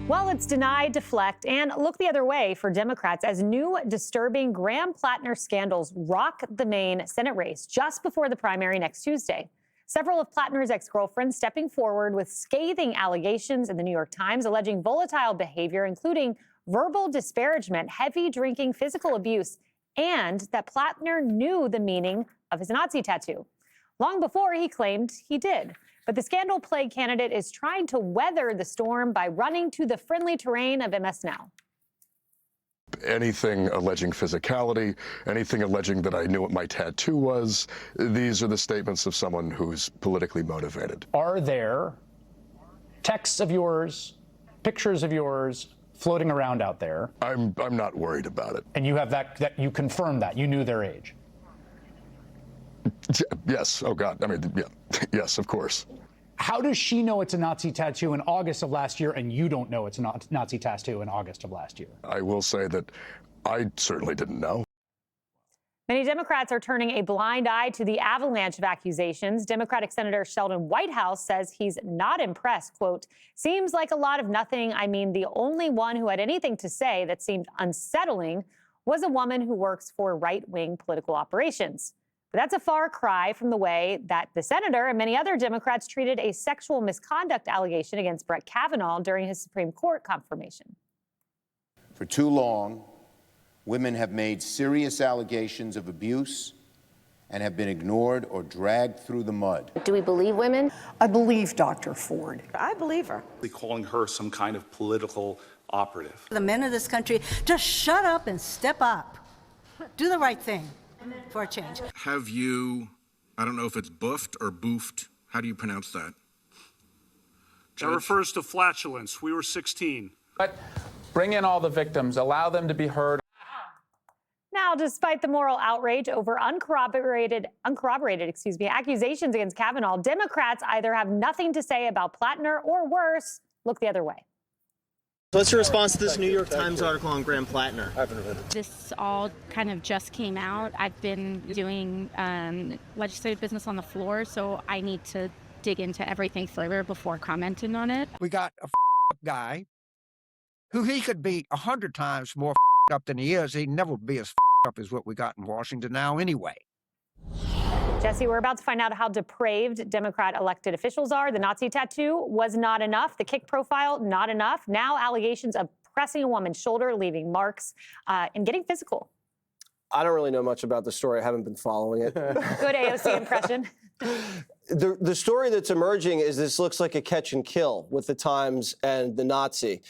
Well, it's deny, deflect, and look the other way for Democrats as new disturbing Graham Platner scandals rock the Maine Senate race just before the primary next Tuesday. Several of Platner's ex-girlfriends stepping forward with scathing allegations in the New York Times alleging volatile behavior, including verbal disparagement, heavy drinking, physical abuse, and that Platner knew the meaning of his Nazi tattoo long before he claimed he did. But the scandal-plagued candidate is trying to weather the storm by running to the friendly terrain of MS Now. Anything alleging physicality, anything alleging that I knew what my tattoo was, these are the statements of someone who's politically motivated. Are there texts of yours, pictures of yours floating around out there? I'm not worried about it. And you have that you confirmed that you knew their age? Yes. Oh, God. I mean, yeah. Yes, of course. How does she know it's a Nazi tattoo in August of last year and you don't know it's a Nazi tattoo in August of last year? I will say that I certainly didn't know. Many Democrats are turning a blind eye to the avalanche of accusations. Democratic Senator Sheldon Whitehouse says he's not impressed. Quote, seems like a lot of nothing. I mean, the only one who had anything to say that seemed unsettling was a woman who works for right-wing political operations. But that's a far cry from the way that the senator and many other Democrats treated a sexual misconduct allegation against Brett Kavanaugh during his Supreme Court confirmation. For too long, women have made serious allegations of abuse and have been ignored or dragged through the mud. Do we believe women? I believe Dr. Ford. I believe her. Calling her some kind of political operative. The men of this country, just shut up and step up. Do the right thing for a change. Have you, I don't know if it's buffed or boofed, how do you pronounce that? That refers to flatulence. We were 16. But bring in all the victims, allow them to be heard. Now, despite the moral outrage over uncorroborated accusations against Kavanaugh, Democrats either have nothing to say about Platner or worse, look the other way. What's your response to this New York Times article on Graham Platner? This all kind of just came out. I've been doing legislative business on the floor, so I need to dig into everything further before commenting on it. We got a guy who he could be 100 times more up than he is. He'd never be as up as what we got in Washington now anyway. Jesse, we're about to find out how depraved Democrat elected officials are. The Nazi tattoo was not enough. The kick profile, not enough. Now allegations of pressing a woman's shoulder, leaving marks, and getting physical. I don't really know much about the story. I haven't been following it. Good AOC impression. The story that's emerging is this looks like a catch and kill with the Times and the Nazi.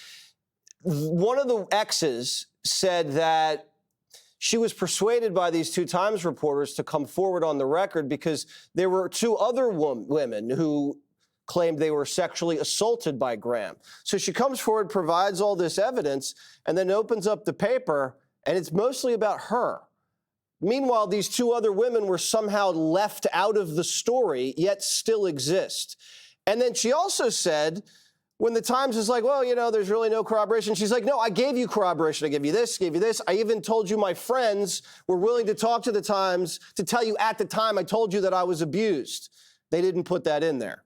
One of the exes said that she was persuaded by these two Times reporters to come forward on the record because there were two other women who claimed they were sexually assaulted by Graham. So she comes forward, provides all this evidence, and then opens up the paper, and it's mostly about her. Meanwhile, these two other women were somehow left out of the story, yet still exist. And then she also said, when the Times is like, well, you know, there's really no corroboration, she's like, no, I gave you corroboration. I gave you this, gave you this. I even told you my friends were willing to talk to the Times to tell you at the time I told you that I was abused. They didn't put that in there.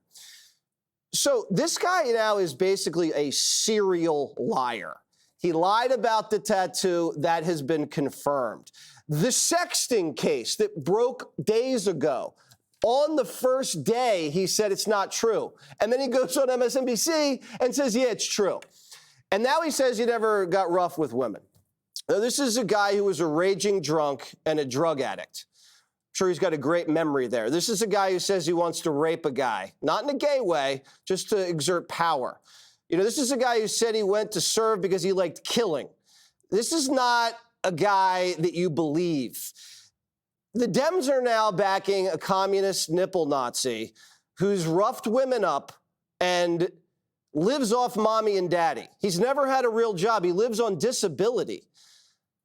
So this guy now is basically a serial liar. He lied about the tattoo. That has been confirmed. The sexting case that broke days ago, on the first day, he said it's not true. And then he goes on MSNBC and says, yeah, it's true. And now he says he never got rough with women. Now, this is a guy who was a raging drunk and a drug addict. I'm sure he's got a great memory there. This is a guy who says he wants to rape a guy, not in a gay way, just to exert power. You know, this is a guy who said he went to serve because he liked killing. This is not a guy that you believe. The Dems are now backing a communist nipple Nazi who's roughed women up and lives off mommy and daddy. He's never had a real job. He lives on disability.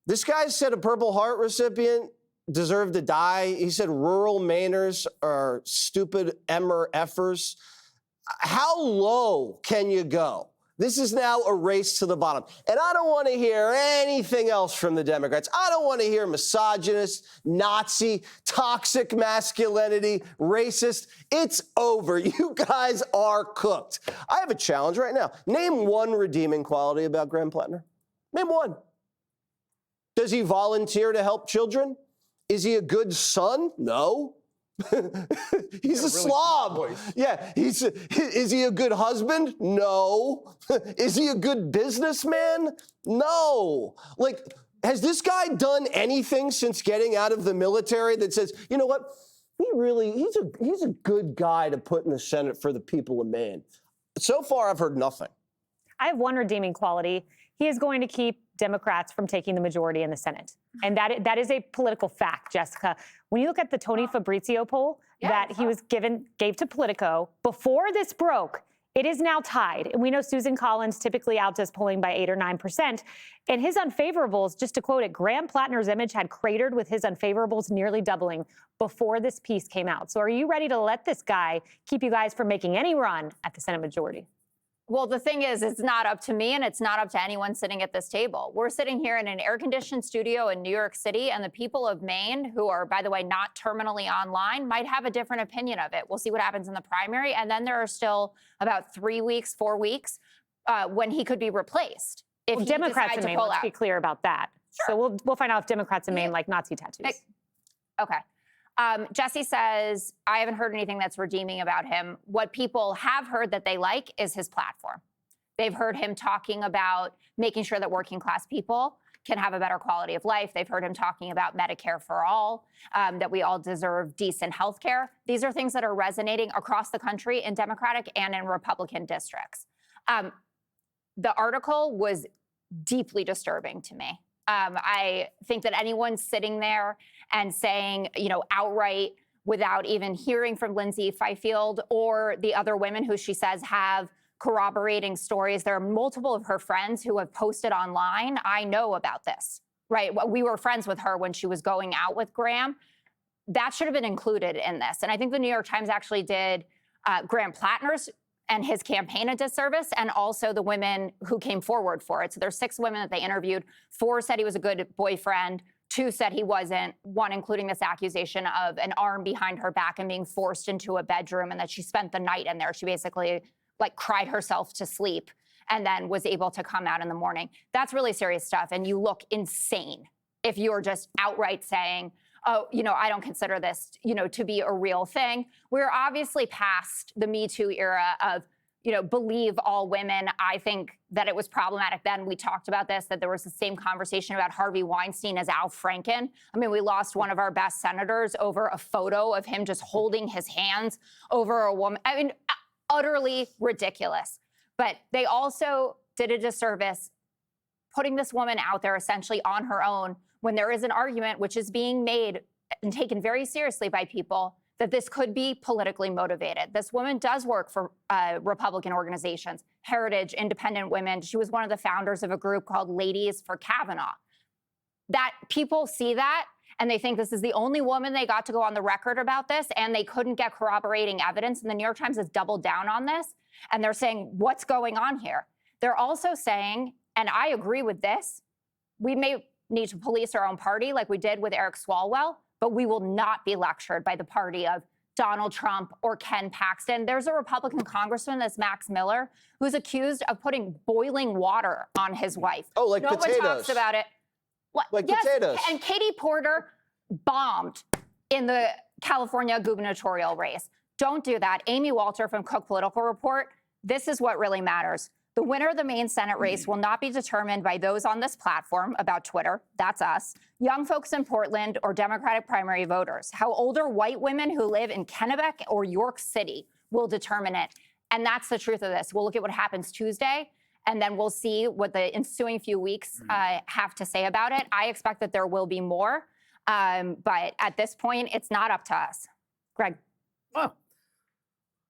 This guy said a Purple Heart recipient deserved to die. He said rural Mainers are stupid MR-effers. How low can you go? This is now a race to the bottom. And I don't want to hear anything else from the Democrats. I don't want to hear misogynist, Nazi, toxic masculinity, racist. It's over. You guys are cooked. I have a challenge right now. Name one redeeming quality about Graham Platner. Name one. Does he volunteer to help children? Is he a good son? No. He's a slob. Yeah. Is he a good husband? No. Is he a good businessman? No. Like, has this guy done anything since getting out of the military that says, you know what? He's a good guy to put in the Senate for the people of Maine. So far, I've heard nothing. I have one redeeming quality. He is going to keep Democrats from taking the majority in the Senate. And that is a political fact, Jessica. When you look at the Tony Fabrizio poll that he gave to Politico before this broke, it is now tied. And we know Susan Collins typically outdoes polling by 8 or 9%. And his unfavorables, just to quote it, Graham Platner's image had cratered with his unfavorables nearly doubling before this piece came out. So are you ready to let this guy keep you guys from making any run at the Senate majority? Well, the thing is, it's not up to me and it's not up to anyone sitting at this table. We're sitting here in an air-conditioned studio in New York City, and the people of Maine, who are, by the way, not terminally online, might have a different opinion of it. We'll see what happens in the primary. And then there are still about 3 weeks, 4 weeks when he could be replaced. If Democrats in Maine, let's be clear about that. Sure. So we'll find out if Democrats in Maine like Nazi tattoos. Okay. Jesse says, I haven't heard anything that's redeeming about him. What people have heard that they like is his platform. They've heard him talking about making sure that working class people can have a better quality of life. They've heard him talking about Medicare for all, that we all deserve decent health care. These are things that are resonating across the country in Democratic and in Republican districts. The article was deeply disturbing to me. I think that anyone sitting there and saying, outright, without even hearing from Lindsay Fifield or the other women who she says have corroborating stories. There are multiple of her friends who have posted online. I know about this, right? We were friends with her when she was going out with Graham. That should have been included in this. And I think the New York Times actually did Graham Platner's and his campaign a disservice, and also the women who came forward for it. So there's 6 women that they interviewed. 4 said he was a good boyfriend. 2 said he wasn't. 1 including this accusation of an arm behind her back and being forced into a bedroom, and that she spent the night in there. She basically cried herself to sleep and then was able to come out in the morning. That's really serious stuff. And you look insane if you're just outright saying, oh, I don't consider this, to be a real thing. We're obviously past the Me Too era of, believe all women. I think that it was problematic then. We talked about this, that there was the same conversation about Harvey Weinstein as Al Franken. I mean, we lost one of our best senators over a photo of him just holding his hands over a woman. I mean, utterly ridiculous. But they also did a disservice putting this woman out there essentially on her own when there is an argument which is being made and taken very seriously by people that this could be politically motivated. This woman does work for Republican organizations, Heritage, Independent Women. She was one of the founders of a group called Ladies for Kavanaugh. That people see that and they think this is the only woman they got to go on the record about this, and they couldn't get corroborating evidence. And the New York Times has doubled down on this, and they're saying, what's going on here? They're also saying, and I agree with this, we may need to police our own party like we did with Eric Swalwell, but we will not be lectured by the party of Donald Trump or Ken Paxton. There's a Republican congressman, that's Max Miller, who's accused of putting boiling water on his wife. Oh, like no potatoes. one talks about it. Like yes, potatoes. And Katie Porter bombed in the California gubernatorial race. Don't do that. Amy Walter from Cook Political Report, this is what really matters. The winner of the Maine Senate race will not be determined by those on this platform about Twitter, that's us, young folks in Portland, or Democratic primary voters. How older white women who live in Kennebec or York City will determine it. And that's the truth of this. We'll look at what happens Tuesday, and then we'll see what the ensuing few weeks have to say about it. I expect that there will be more, but at this point, it's not up to us. Greg. Oh.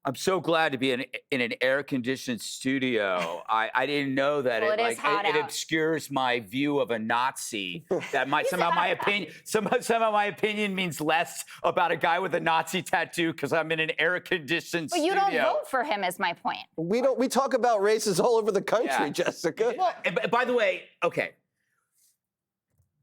I'm so glad to be in an air-conditioned studio. I didn't know that Well, it obscures my view of a Nazi. That might somehow my opinion means less about a guy with a Nazi tattoo because I'm in an air-conditioned studio. But you don't vote for him, is my point. We don't. We talk about races all over the country, Jessica. Well, by the way, okay.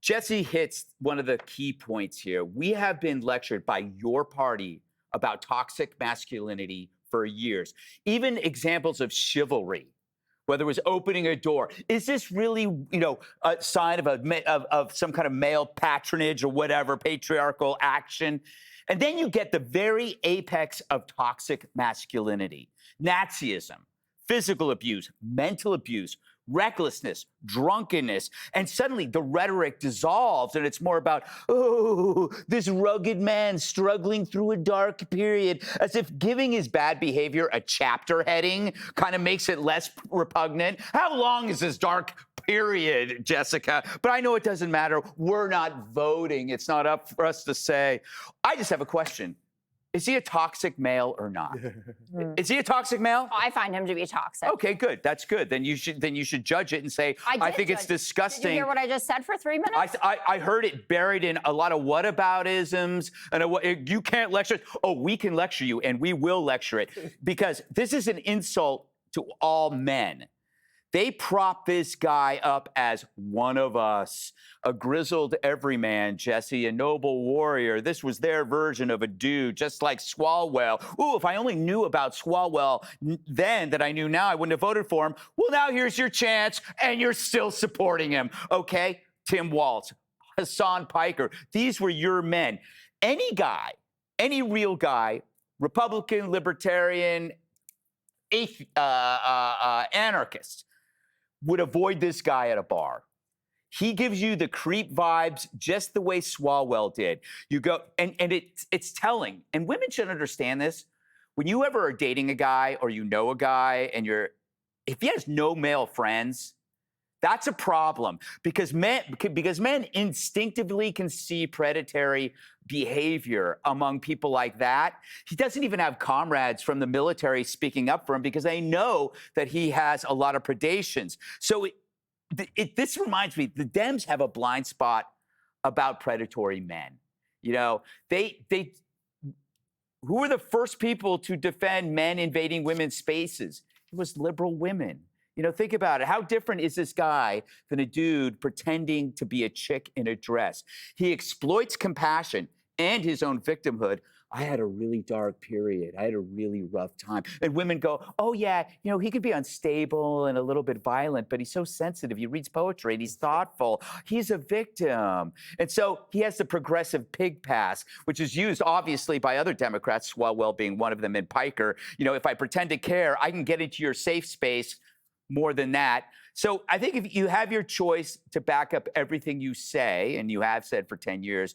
Jesse hits one of the key points here. We have been lectured by your party about toxic masculinity for years. Even examples of chivalry, whether it was opening a door. Is this really, a sign of some kind of male patronage or whatever, patriarchal action? And then you get the very apex of toxic masculinity: Nazism, physical abuse, mental abuse, recklessness, drunkenness, and suddenly the rhetoric dissolves and it's more about, oh, this rugged man struggling through a dark period, as if giving his bad behavior a chapter heading kind of makes it less repugnant. How long is this dark period, Jessica? But I know it doesn't matter. We're not voting. It's not up for us to say. I just have a question. Is he a toxic male or not? Is he a toxic male? I find him to be toxic. Okay, good. That's good. Then you should judge it and say, I think it's disgusting. Did you hear what I just said for 3 minutes? I heard it buried in a lot of whataboutisms and you can't lecture. Oh, we can lecture you and we will lecture it because this is an insult to all men. They prop this guy up as one of us, a grizzled everyman, Jesse, a noble warrior. This was their version of a dude, just like Swalwell. Ooh, if I only knew about Swalwell then that I knew now, I wouldn't have voted for him. Well, now here's your chance, and you're still supporting him, okay? Tim Walz, Hassan Piker, these were your men. Any guy, any real guy, Republican, Libertarian, anarchist, would avoid this guy at a bar. He gives you the creep vibes just the way Swalwell did. You go, and it's telling. And women should understand this. When you ever are dating a guy or you know a guy and if he has no male friends, that's a problem because men instinctively can see predatory behavior among people like that. He doesn't even have comrades from the military speaking up for him because they know that he has a lot of predations. So this reminds me, the Dems have a blind spot about predatory men. Who were the first people to defend men invading women's spaces? It was liberal women. Think about it. How different is this guy than a dude pretending to be a chick in a dress? He exploits compassion and his own victimhood. I had a really dark period. I had a really rough time. And women go, oh, yeah, he could be unstable and a little bit violent, but he's so sensitive. He reads poetry and he's thoughtful. He's a victim. And so he has the progressive pig pass, which is used, obviously, by other Democrats, Swalwell being one of them, and Piker. If I pretend to care, I can get into your safe space. More than that. So I think if you have your choice to back up everything you say, and you have said for 10 years,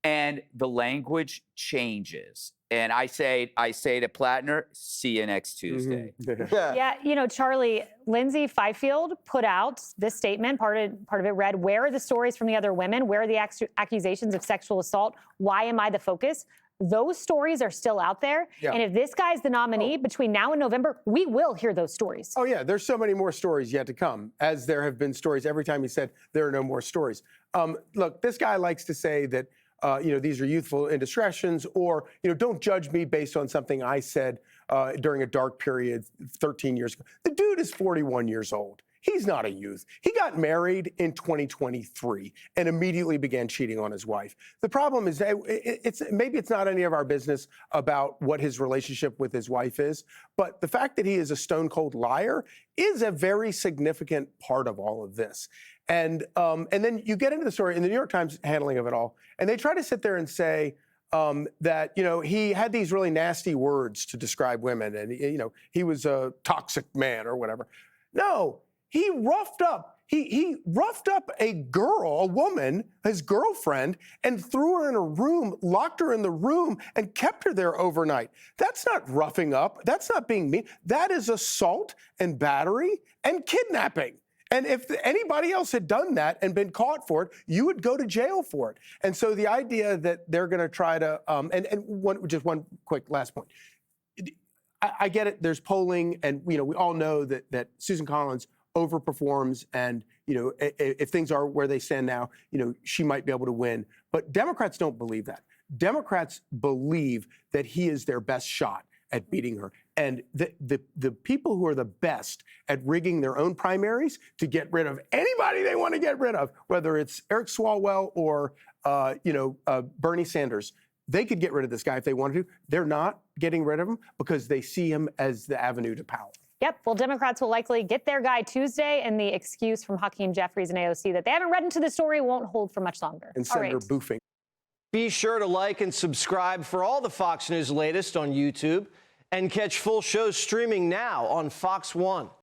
and the language changes, and I say to Platner, see you next Tuesday. Mm-hmm. Yeah, Charlie, Lindsay Fifield put out this statement. Part of it read, where are the stories from the other women? Where are the accusations of sexual assault? Why am I the focus? Those stories are still out there. Yeah. And if this guy's the nominee between now and November, we will hear those stories. Oh, yeah. There's so many more stories yet to come, as there have been stories every time he said there are no more stories. Look, this guy likes to say that, these are youthful indiscretions or, don't judge me based on something I said during a dark period 13 years ago. The dude is 41 years old. He's not a youth. He got married in 2023 and immediately began cheating on his wife. The problem is maybe it's not any of our business about what his relationship with his wife is, but the fact that he is a stone cold liar is a very significant part of all of this. And then you get into the story in the New York Times handling of it all, and they try to sit there and say that, he had these really nasty words to describe women and, he was a toxic man or whatever. No. He roughed up a girl, a woman, his girlfriend, and threw her in a room, locked her in the room, and kept her there overnight. That's not roughing up. That's not being mean. That is assault and battery and kidnapping. And if anybody else had done that and been caught for it, you would go to jail for it. And so the idea that they're going to try to, just one quick last point. I get it. There's polling, and we all know that Susan Collins overperforms, and if things are where they stand now, she might be able to win. But Democrats don't believe that. Democrats believe that he is their best shot at beating her. And the people who are the best at rigging their own primaries to get rid of anybody they want to get rid of, whether it's Eric Swalwell or Bernie Sanders, they could get rid of this guy if they wanted to. They're not getting rid of him because they see him as the avenue to power. Yep. Well, Democrats will likely get their guy Tuesday, and the excuse from Hakeem Jeffries and AOC that they haven't read into the story won't hold for much longer. And Senator Boofing. Be sure to like and subscribe for all the Fox News latest on YouTube, and catch full shows streaming now on Fox One.